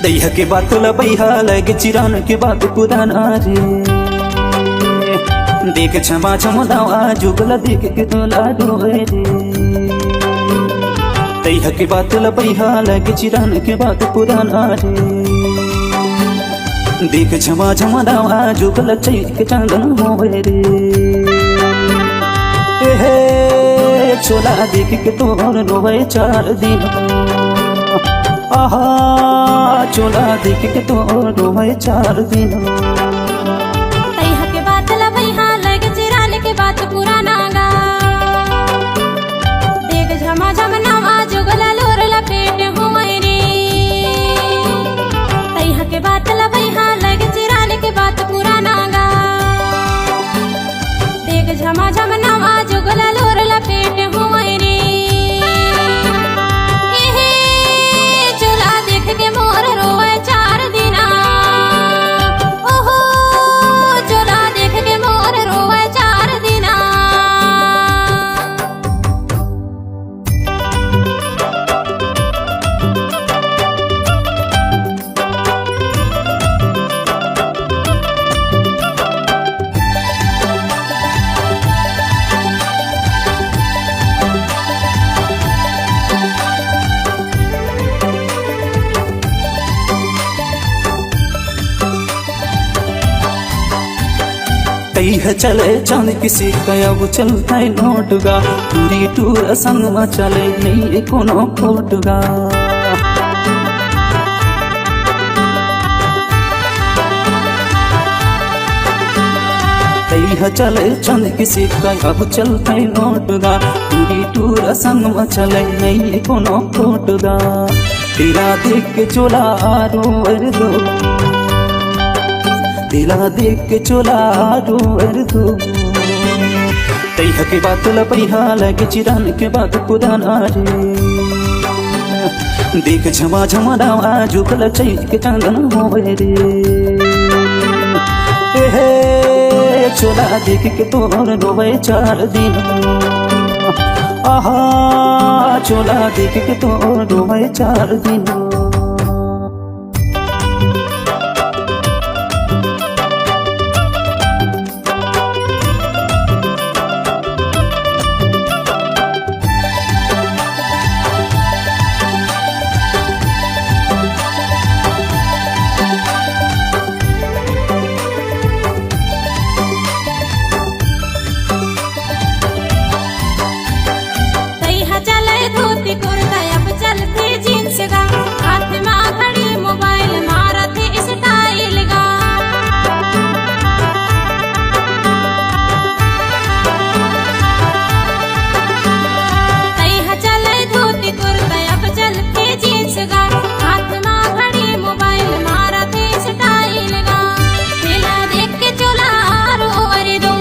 दैहा के बात लबैहा लगे चिरान के बात पुराना रे देख क्षमा क्षमदावा जुगला देख के तोला डोए रे दैहा के बात लबैहा लगे चिरान के बात पुराना रे देख क्षमा क्षमदावा जुगला चैत के चांदन होए रे हे चोला देख के तोर रोए 4 दिन आहा चोला देख के तो रोए 4 दिन तैहा के बात लबैहा लगे चिरान के बात पुराना गा देख झमा झमनावा जुगला लोर लपेट हुए रे तैहा के बात लबैहा लगे चिरान के बात पुराना गा देख झमा झमनावा जुगला लोर लपेट हुए रे के मोर रोए 4 दिना ओहो चोला देख के मोर रोए 4 दिना तैहा चले चांद किसी कयाब चलता है नोटगा पूरी टूर संग में चले नहीं कोनो खोटगा तैहा चले चांद किसी कयाब चलता है नोटगा पूरी टूर संग में चले नहीं कोनो खोटगा तेरा देख के चोला रोएर दो दिला देख के चोला रोएर दो तैहा के बात लबैहा लगे चिरान के बात पुराना रे देख झमा झमदावा जुगला चैत के चांदन होए रे हे चोला देख के तोर रोए 4 दिन आहा चोला देख के तोर रोए 4 दिन धोती कुर्ता अब चलते जींस गा हाथ में घड़ी मोबाइल मारते स्टाइल गा तैहा चले धोती कुर्ता अब चलते जींस गा हाथ में घड़ी मोबाइल मारते स्टाइल गा ठेला देख के चोला रोएर दो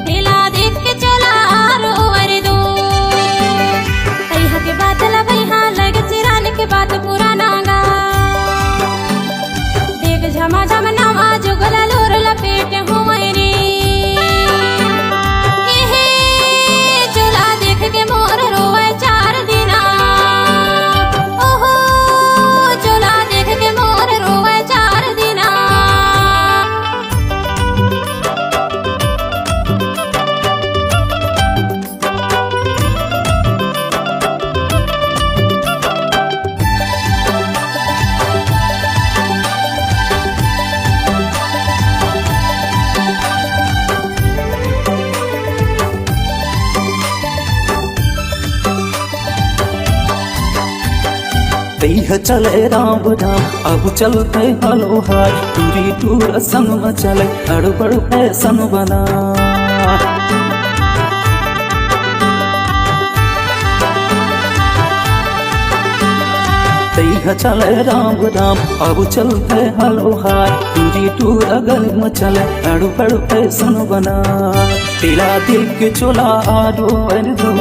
ठेला देख के चोला रोएर दो के बात लबैहा लगे चिरान के बात पुराना गा देख झमा झमनावा जुगला लोर लपेट हुए रे चोला देख के मोर रोए 4 दिना ओहो चोला देख के मोर रोए 4 दिना तैहा चले राम राम अब चलते हलो हाय पूरी टूर संग में चले हड़बड़ फैशन बना तैहा चले राम राम अब चलते हलो हाय पूरी टूर गली में चले हड़बड़ फैशन बना तेरा देख के चोला रोएर दो